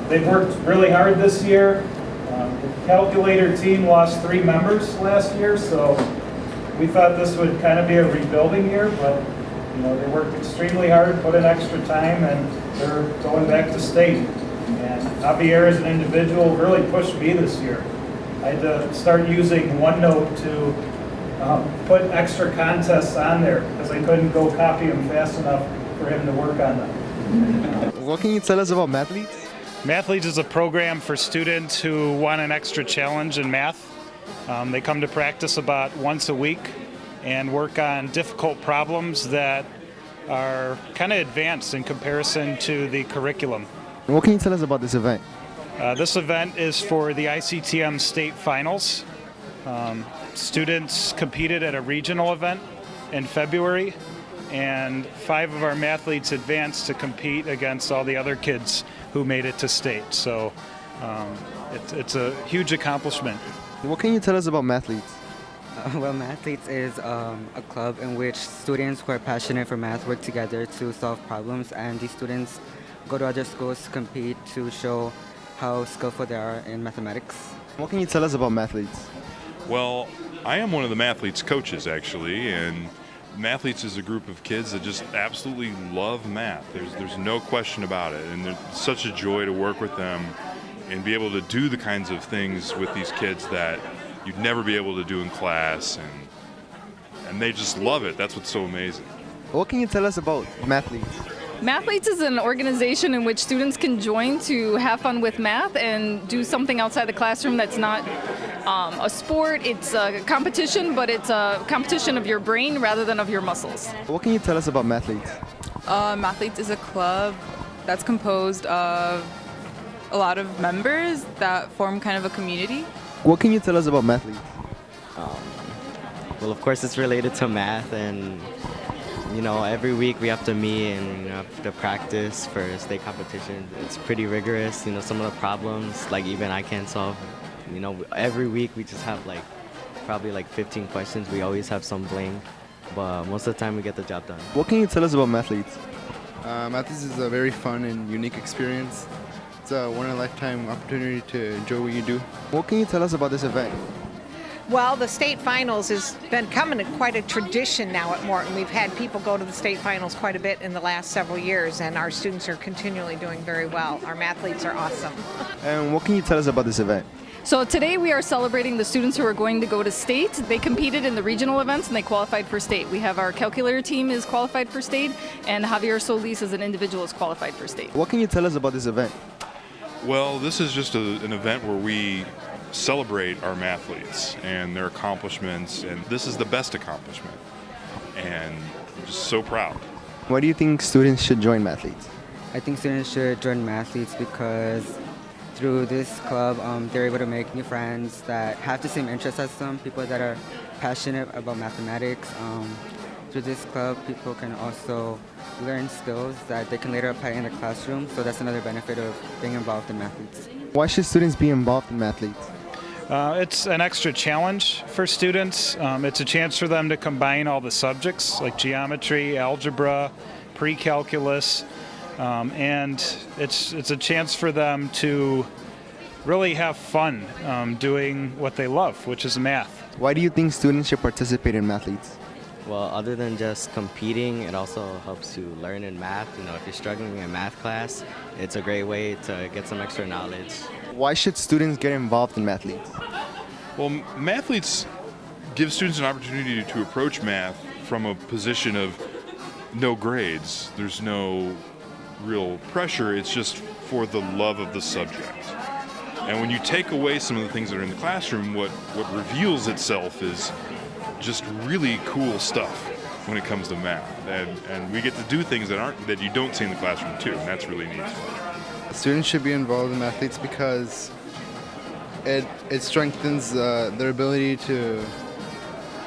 They've worked really hard this year. The calculator team lost 3 members last year, so we thought this would kind of be a rebuilding year, but they worked extremely hard, put in extra time, and they're going back to state. And Javier as an individual really pushed me this year. I had to start using OneNote to put extra contests on there because I couldn't go copy them fast enough for him to work on them. What can you tell us about Mathletes? Mathletes is a program for students who want an extra challenge in math. They come to practice about once a week and work on difficult problems that are kind of advanced in comparison to the curriculum. What can you tell us about this event? This event is for the ICTM state finals. Students competed at a regional event in February, and 5 of our mathletes advanced to compete against all the other kids who made it to state. So it's a huge accomplishment. What can you tell us about Mathletes? Well, Mathletes is a club in which students who are passionate for math work together to solve problems, and these students go to other schools to compete to show how skillful they are in mathematics. What can you tell us about Mathletes? Well, I am one of the Mathletes coaches, actually, and Mathletes is a group of kids that just absolutely love math. There's no question about it, and it's such a joy to work with them and be able to do the kinds of things with these kids that you'd never be able to do in class, and they just love it. That's what's so amazing. What can you tell us about Mathletes? Mathletes is an organization in which students can join to have fun with math and do something outside the classroom that's not a sport. It's a competition, but it's a competition of your brain rather than of your muscles. What can you tell us about Mathletes? Mathletes is a club that's composed of a lot of members that form kind of a community. What can you tell us about Mathletes? Well, of course, it's related to math, and every week we have to meet and have to practice for state competition. It's pretty rigorous. Some of the problems, even I can't solve. Every week we just have probably 15 questions. We always have some blank, but most of the time we get the job done. What can you tell us about Mathletes? Mathletes is a very fun and unique experience. It's a one-in-a-lifetime opportunity to enjoy what you do. What can you tell us about this event? Well, the state finals has been becoming quite a tradition now at Morton. We've had people go to the state finals quite a bit in the last several years, and our students are continually doing very well. Our Mathletes are awesome. And what can you tell us about this event? So today we are celebrating the students who are going to go to state. They competed in the regional events and they qualified for state. We have our calculator team is qualified for state, and Javier Solis as an individual is qualified for state. What can you tell us about this event? Well, this is just an event where we celebrate our mathletes and their accomplishments, and this is the best accomplishment, and I'm just so proud. Why do you think students should join Mathletes? I think students should join Mathletes because through this club, they're able to make new friends that have the same interests as them, people that are passionate about mathematics. Through this club, people can also learn skills that they can later apply in the classroom, so that's another benefit of being involved in Mathletes. Why should students be involved in Mathletes? It's an extra challenge for students. It's a chance for them to combine all the subjects like geometry, algebra, pre-calculus, and it's a chance for them to really have fun doing what they love, which is math. Why do you think students should participate in Mathletes? Well, other than just competing, it also helps you learn in math. If you're struggling in math class, it's a great way to get some extra knowledge. Why should students get involved in Mathletes? Well, Mathletes give students an opportunity to approach math from a position of no grades. There's no real pressure. It's just for the love of the subject. And when you take away some of the things that are in the classroom, what reveals itself is just really cool stuff when it comes to math, and we get to do things that you don't see in the classroom too, and that's really neat. Students should be involved in Mathletes because it strengthens their ability to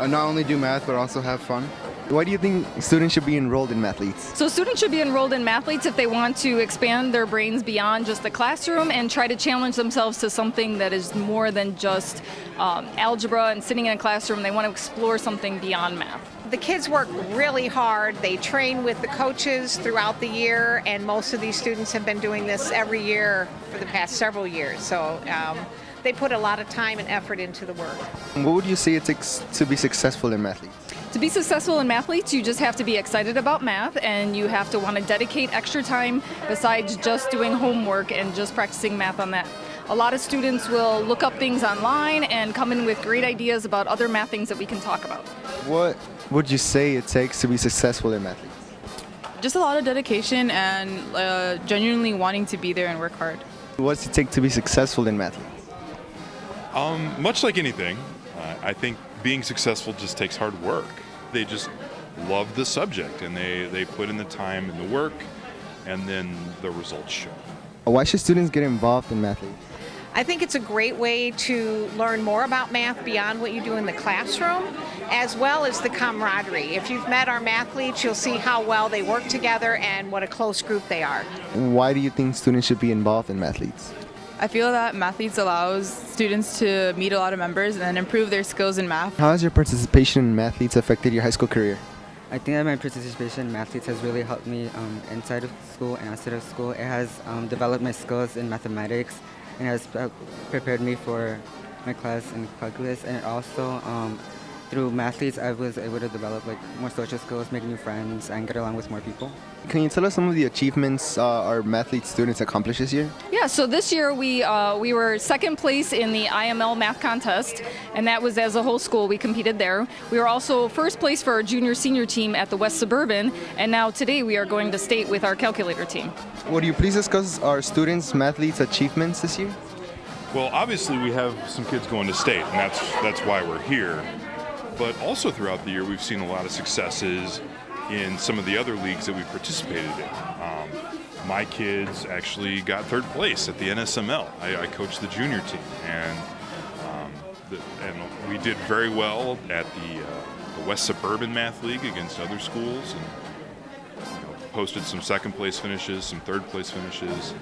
not only do math but also have fun. Why do you think students should be enrolled in Mathletes? So students should be enrolled in Mathletes if they want to expand their brains beyond just the classroom and try to challenge themselves to something that is more than just algebra and sitting in a classroom. They want to explore something beyond math. The kids work really hard. They train with the coaches throughout the year, and most of these students have been doing this every year for the past several years. So they put a lot of time and effort into the work. What would you say it takes to be successful in Mathletes? To be successful in Mathletes, you just have to be excited about math, and you have to want to dedicate extra time besides just doing homework and just practicing math on that. A lot of students will look up things online and come in with great ideas about other math things that we can talk about. What would you say it takes to be successful in Mathletes? Just a lot of dedication and genuinely wanting to be there and work hard. What does it take to be successful in Mathletes? Much like anything, I think being successful just takes hard work. They just love the subject, and they put in the time and the work, and then the results show. Why should students get involved in Mathletes? I think it's a great way to learn more about math beyond what you do in the classroom, as well as the camaraderie. If you've met our mathletes, you'll see how well they work together and what a close group they are. Why do you think students should be involved in Mathletes? I feel that Mathletes allows students to meet a lot of members and improve their skills in math. How has your participation in Mathletes affected your high school career? I think that my participation in Mathletes has really helped me inside of school and outside of school. It has developed my skills in mathematics and has prepared me for my class in calculus. And also through Mathletes, I was able to develop more social skills, make new friends, and get along with more people. Can you tell us some of the achievements our Mathlete students accomplished this year? Yeah, so this year we were second place in the IML math contest, and that was as a whole school. We competed there. We were also first place for our junior-senior team at the West Suburban, and now today we are going to state with our calculator team. Would you please discuss our students' Mathletes achievements this year? Well, obviously we have some kids going to state, and that's why we're here. But also throughout the year, we've seen a lot of successes in some of the other leagues that we've participated in. My kids actually got third place at the NSML. I coached the junior team, and we did very well at the West Suburban Math League against other schools, and posted some second place finishes, some third place finishes.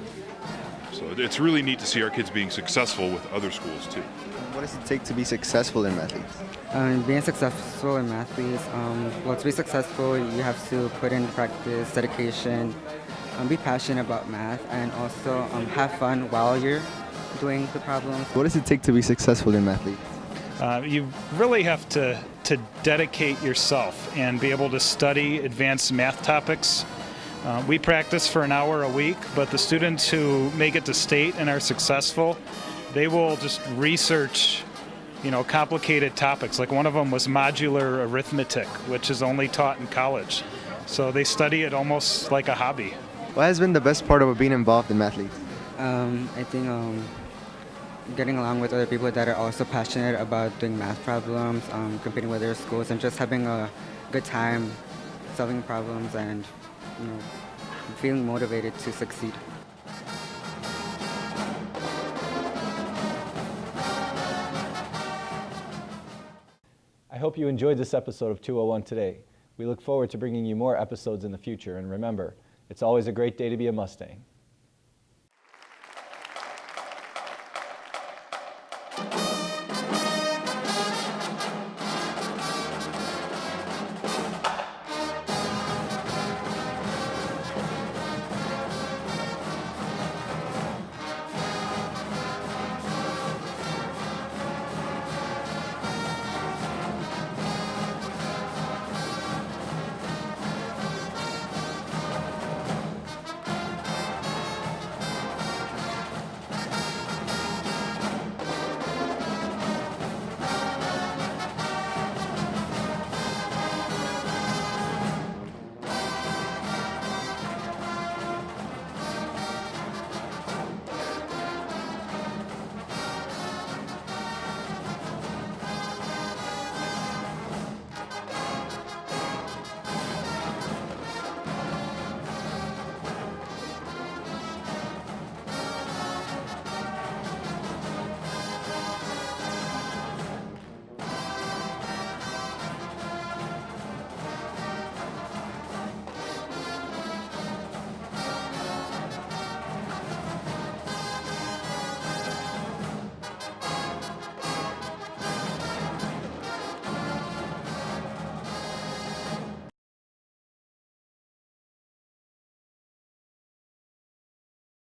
So it's really neat to see our kids being successful with other schools too. What does it take to be successful in Mathletes? Being successful in Mathletes, well, to be successful, you have to put in practice, dedication, be passionate about math, and also have fun while you're doing the problems. What does it take to be successful in Mathletes? You really have to dedicate yourself and be able to study advanced math topics. We practice for an hour a week, but the students who make it to state and are successful, they will just research, complicated topics. Like one of them was modular arithmetic, which is only taught in college. So they study it almost like a hobby. What has been the best part of being involved in Mathletes? I think getting along with other people that are also passionate about doing math problems, competing with their schools, and just having a good time solving problems and feeling motivated to succeed. I hope you enjoyed this episode of 201 Today. We look forward to bringing you more episodes in the future, and remember, it's always a great day to be a Mustang.